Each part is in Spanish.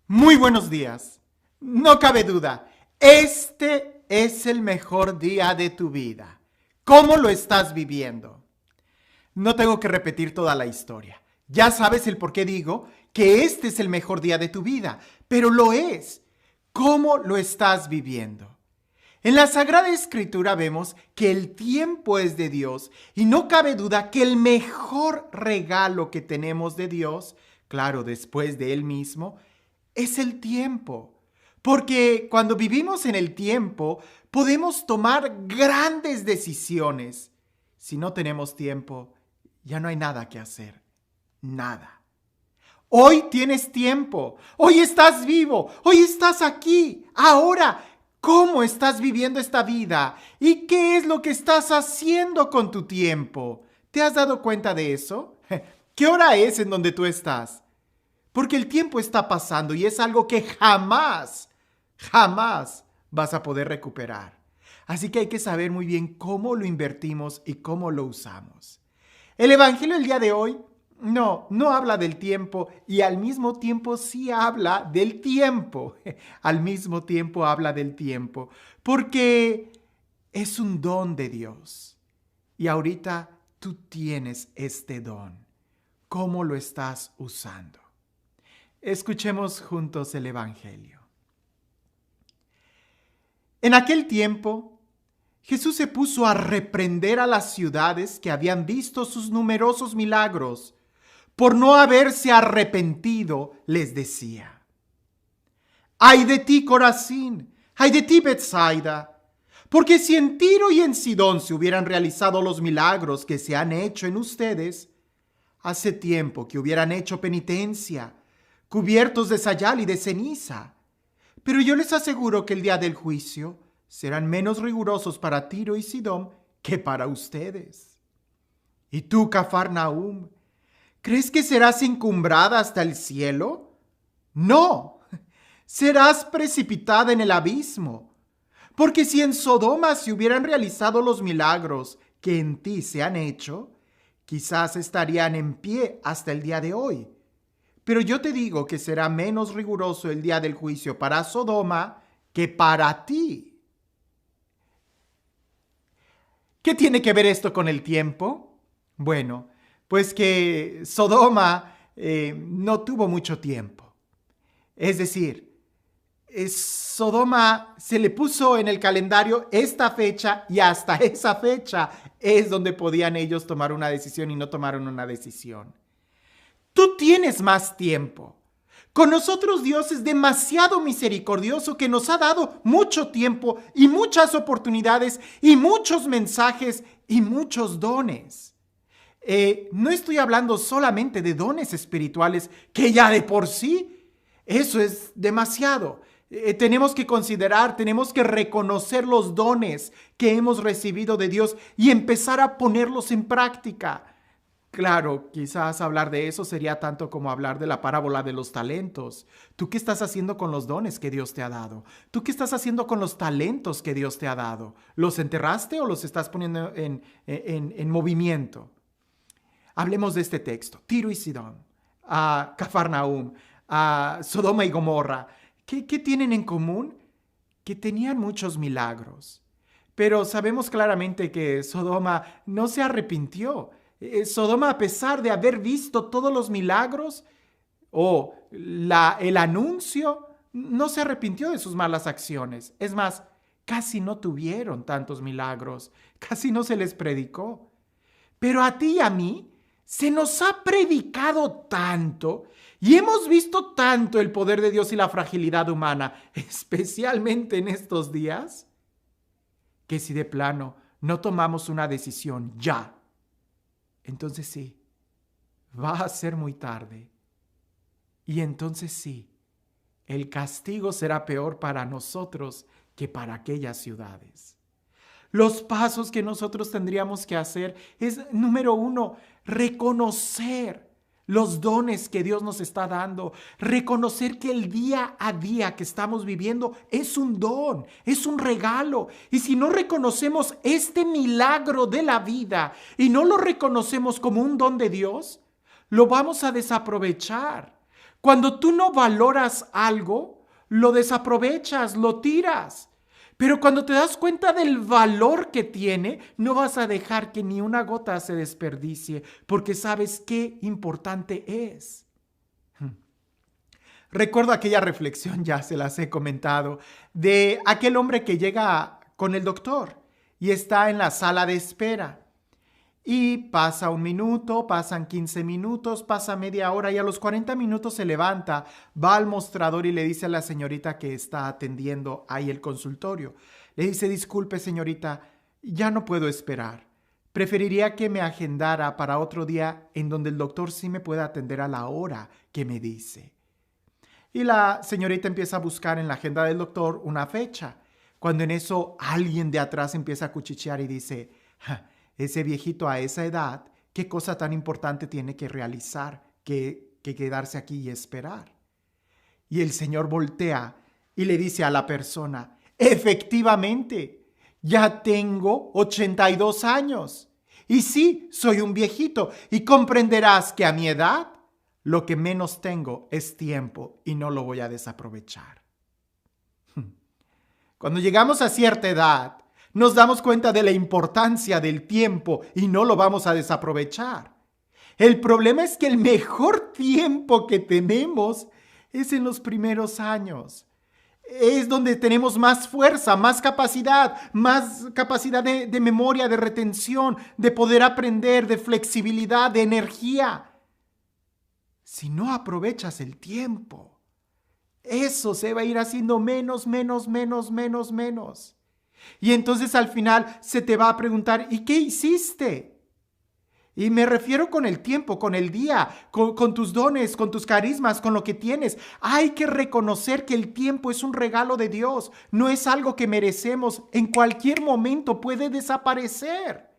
Muy buenos días. No cabe duda, este es el mejor día de tu vida. ¿Cómo lo estás viviendo? No tengo que repetir toda la historia. Ya sabes el por qué digo que este es el mejor día de tu vida, pero lo es. ¿Cómo lo estás viviendo? En la Sagrada Escritura vemos que el tiempo es de Dios y no cabe duda que el mejor regalo que tenemos de Dios, claro, después de Él mismo, es el tiempo. Porque cuando vivimos en el tiempo, podemos tomar grandes decisiones. Si no tenemos tiempo, ya no hay nada que hacer. Nada. Hoy tienes tiempo. Hoy estás vivo. Hoy estás aquí. Ahora, ¿cómo estás viviendo esta vida? ¿Y qué es lo que estás haciendo con tu tiempo? ¿Te has dado cuenta de eso? ¿Qué hora es en donde tú estás? Porque el tiempo está pasando y es algo que jamás vas a poder recuperar. Así que hay que saber muy bien cómo lo invertimos y cómo lo usamos. El Evangelio del día de hoy no habla del tiempo y al mismo tiempo sí habla del tiempo. Al mismo tiempo habla del tiempo porque es un don de Dios. Y ahorita tú tienes este don. ¿Cómo lo estás usando? Escuchemos juntos el Evangelio. En aquel tiempo, Jesús se puso a reprender a las ciudades que habían visto sus numerosos milagros. Por no haberse arrepentido, les decía: ¡ay de ti, Corazín! ¡Ay de ti, Betsaida! Porque si en Tiro y en Sidón se hubieran realizado los milagros que se han hecho en ustedes, hace tiempo que hubieran hecho penitencia, cubiertos de sayal y de ceniza. Pero yo les aseguro que el día del juicio serán menos rigurosos para Tiro y Sidón que para ustedes. ¿Y tú, Cafarnaúm, crees que serás encumbrada hasta el cielo? No, serás precipitada en el abismo. Porque si en Sodoma se hubieran realizado los milagros que en ti se han hecho, quizás estarían en pie hasta el día de hoy. Pero yo te digo que será menos riguroso el día del juicio para Sodoma que para ti. ¿Qué tiene que ver esto con el tiempo? Bueno, pues que Sodoma no tuvo mucho tiempo. Es decir, Sodoma se le puso en el calendario esta fecha y hasta esa fecha es donde podían ellos tomar una decisión y no tomaron una decisión. Tú tienes más tiempo. Con nosotros Dios es demasiado misericordioso que nos ha dado mucho tiempo y muchas oportunidades y muchos mensajes y muchos dones. No estoy hablando solamente de dones espirituales, que ya de por sí eso es demasiado. Tenemos que considerar, tenemos que reconocer los dones que hemos recibido de Dios y empezar a ponerlos en práctica. Claro, quizás hablar de eso sería tanto como hablar de la parábola de los talentos. ¿Tú qué estás haciendo con los dones que Dios te ha dado? ¿Tú qué estás haciendo con los talentos que Dios te ha dado? ¿Los enterraste o los estás poniendo en movimiento? Hablemos de este texto. Tiro y Sidón, a Cafarnaúm, a Sodoma y Gomorra. ¿Qué tienen en común? Que tenían muchos milagros. Pero sabemos claramente que Sodoma no se arrepintió. Sodoma, a pesar de haber visto todos los milagros o el anuncio, no se arrepintió de sus malas acciones. Es más, casi no tuvieron tantos milagros, casi no se les predicó. Pero a ti y a mí se nos ha predicado tanto y hemos visto tanto el poder de Dios y la fragilidad humana, especialmente en estos días, que si de plano no tomamos una decisión ya, entonces sí, va a ser muy tarde. Y entonces sí, el castigo será peor para nosotros que para aquellas ciudades. Los pasos que nosotros tendríamos que hacer es, número uno, reconocer los dones que Dios nos está dando, reconocer que el día a día que estamos viviendo es un don, es un regalo. Y si no reconocemos este milagro de la vida y no lo reconocemos como un don de Dios, lo vamos a desaprovechar. Cuando tú no valoras algo, lo desaprovechas, lo tiras. Pero cuando te das cuenta del valor que tiene, no vas a dejar que ni una gota se desperdicie, porque sabes qué importante es. Recuerdo aquella reflexión, ya se las he comentado, de aquel hombre que llega con el doctor y está en la sala de espera. Y pasa 1 minuto, pasan 15 minutos, pasa media hora y a los 40 minutos se levanta, va al mostrador y le dice a la señorita que está atendiendo ahí el consultorio. Le dice, disculpe señorita, ya no puedo esperar. Preferiría que me agendara para otro día en donde el doctor sí me pueda atender a la hora que me dice. Y la señorita empieza a buscar en la agenda del doctor una fecha. Cuando en eso alguien de atrás empieza a cuchichear y dice, ese viejito a esa edad, ¿qué cosa tan importante tiene que realizar que quedarse aquí y esperar? Y el Señor voltea y le dice a la persona, efectivamente, ya tengo 82 años. Y sí, soy un viejito y comprenderás que a mi edad lo que menos tengo es tiempo y no lo voy a desaprovechar. Cuando llegamos a cierta edad, nos damos cuenta de la importancia del tiempo y no lo vamos a desaprovechar. El problema es que el mejor tiempo que tenemos es en los primeros años. Es donde tenemos más fuerza, más capacidad de memoria, de retención, de poder aprender, de flexibilidad, de energía. Si no aprovechas el tiempo, eso se va a ir haciendo menos. Y entonces al final se te va a preguntar, ¿y qué hiciste? Y me refiero con el tiempo, con el día, con tus dones, con tus carismas, con lo que tienes. Hay que reconocer que el tiempo es un regalo de Dios, no es algo que merecemos. En cualquier momento puede desaparecer.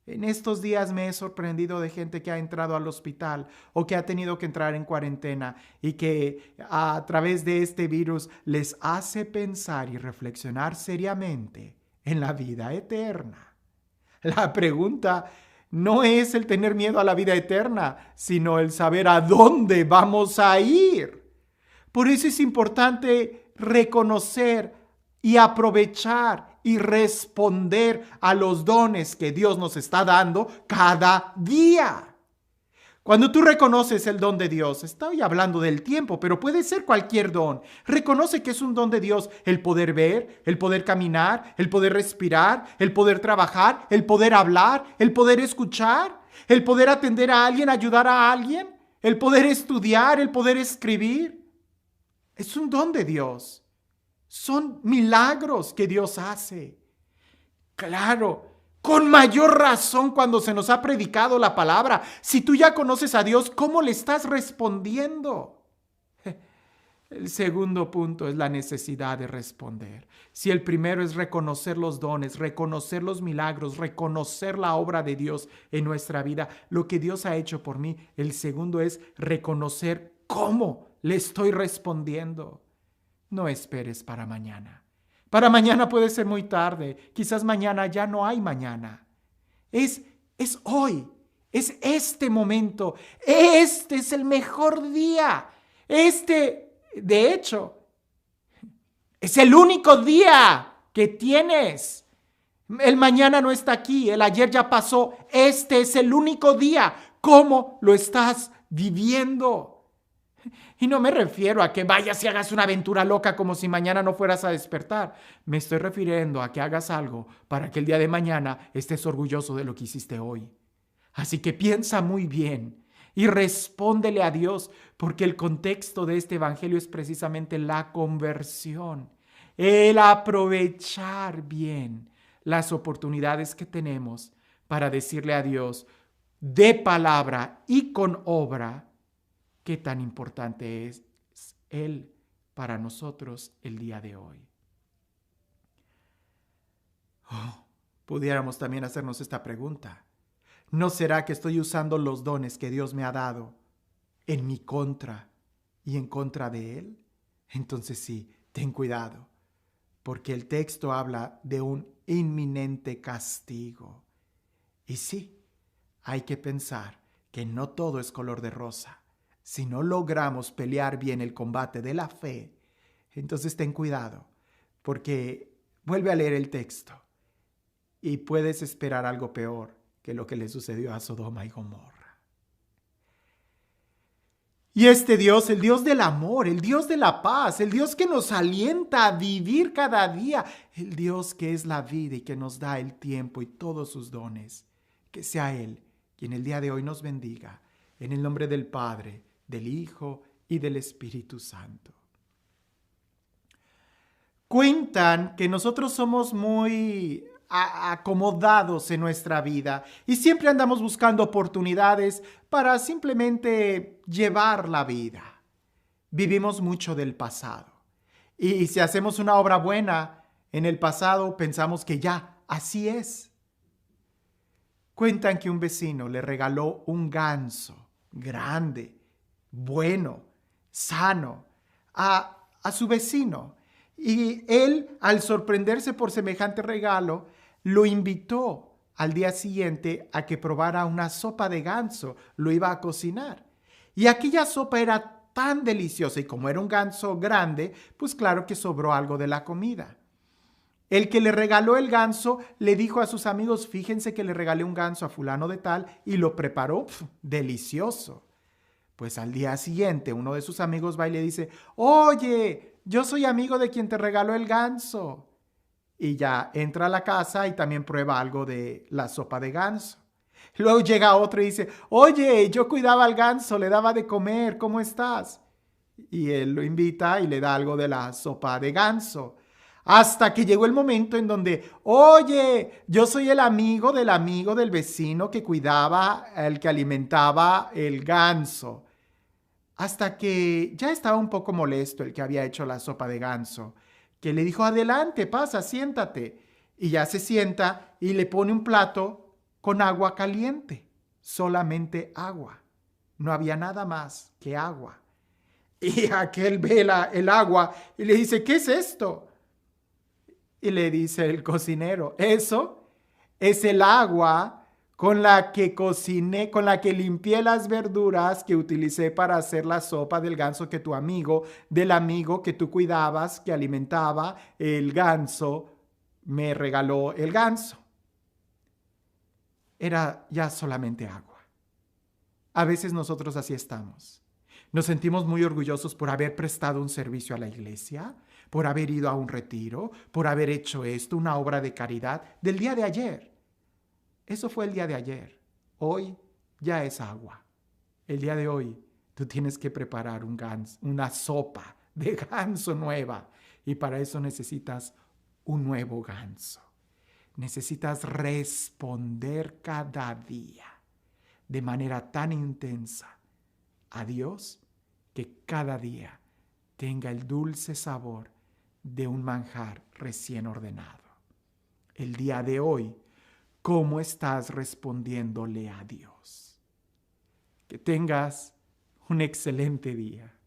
En estos días me he sorprendido de gente que ha entrado al hospital o que ha tenido que entrar en cuarentena y que a través de este virus les hace pensar y reflexionar seriamente en la vida eterna. La pregunta no es el tener miedo a la vida eterna, sino el saber a dónde vamos a ir. Por eso es importante reconocer y aprovechar y responder a los dones que Dios nos está dando cada día. Cuando tú reconoces el don de Dios, estoy hablando del tiempo, pero puede ser cualquier don. Reconoce que es un don de Dios el poder ver, el poder caminar, el poder respirar, el poder trabajar, el poder hablar, el poder escuchar, el poder atender a alguien, ayudar a alguien, el poder estudiar, el poder escribir. Es un don de Dios. Son milagros que Dios hace. Claro, con mayor razón cuando se nos ha predicado la palabra. Si tú ya conoces a Dios, ¿cómo le estás respondiendo? El segundo punto es la necesidad de responder. Si el primero es reconocer los dones, reconocer los milagros, reconocer la obra de Dios en nuestra vida, lo que Dios ha hecho por mí, el segundo es reconocer cómo le estoy respondiendo. No esperes para mañana. Para mañana puede ser muy tarde. Quizás mañana ya no hay mañana. Es hoy. Es este momento. Este es el mejor día. De hecho, es el único día que tienes. El mañana no está aquí. El ayer ya pasó. Este es el único día. ¿Cómo lo estás viviendo? Y no me refiero a que vayas y hagas una aventura loca como si mañana no fueras a despertar. Me estoy refiriendo a que hagas algo para que el día de mañana estés orgulloso de lo que hiciste hoy. Así que piensa muy bien y respóndele a Dios, porque el contexto de este evangelio es precisamente la conversión, el aprovechar bien las oportunidades que tenemos para decirle a Dios de palabra y con obra qué tan importante es Él para nosotros el día de hoy. Pudiéramos también hacernos esta pregunta. ¿No será que estoy usando los dones que Dios me ha dado en mi contra y en contra de Él? Entonces sí, ten cuidado, porque el texto habla de un inminente castigo. Y sí, hay que pensar que no todo es color de rosa. si no logramos pelear bien el combate de la fe, entonces ten cuidado, porque vuelve a leer el texto y puedes esperar algo peor que lo que le sucedió a Sodoma y Gomorra. Y este Dios, el Dios del amor, el Dios de la paz, el Dios que nos alienta a vivir cada día, el Dios que es la vida y que nos da el tiempo y todos sus dones, que sea Él quien el día de hoy nos bendiga, en el nombre del Padre, del Hijo y del Espíritu Santo. Cuentan que nosotros somos muy acomodados en nuestra vida y siempre andamos buscando oportunidades para simplemente llevar la vida. Vivimos mucho del pasado y si hacemos una obra buena en el pasado pensamos que ya, así es. Cuentan que un vecino le regaló un ganso grande, bueno, sano, a su vecino. Y él, al sorprenderse por semejante regalo, lo invitó al día siguiente a que probara una sopa de ganso. Lo iba a cocinar. Y aquella sopa era tan deliciosa y como era un ganso grande, pues claro que sobró algo de la comida. El que le regaló el ganso le dijo a sus amigos, fíjense que le regalé un ganso a fulano de tal y lo preparó delicioso. Pues al día siguiente uno de sus amigos va y le dice, oye, yo soy amigo de quien te regaló el ganso. Y ya entra a la casa y también prueba algo de la sopa de ganso. Luego llega otro y dice, oye, yo cuidaba al ganso, le daba de comer, ¿cómo estás? Y él lo invita y le da algo de la sopa de ganso. Hasta que llegó el momento en donde, oye, yo soy el amigo del vecino que cuidaba, el que alimentaba el ganso. Hasta que ya estaba un poco molesto el que había hecho la sopa de ganso, que le dijo, adelante, pasa, siéntate. Y ya se sienta y le pone un plato con agua caliente, solamente agua. No había nada más que agua. Y aquel ve el agua y le dice, ¿qué es esto? Y le dice el cocinero, eso es el agua con la que cociné, con la que limpié las verduras que utilicé para hacer la sopa del ganso que tu amigo, del amigo que tú cuidabas, que alimentaba el ganso, me regaló el ganso. Era ya solamente agua. A veces nosotros así estamos. Nos sentimos muy orgullosos por haber prestado un servicio a la iglesia, por haber ido a un retiro, por haber hecho esto, una obra de caridad del día de ayer. Eso fue el día de ayer. Hoy ya es agua. El día de hoy tú tienes que preparar una sopa de ganso nueva y para eso necesitas un nuevo ganso. Necesitas responder cada día de manera tan intensa a Dios que cada día tenga el dulce sabor de un manjar recién ordenado. El día de hoy, ¿cómo estás respondiéndole a Dios? Que tengas un excelente día.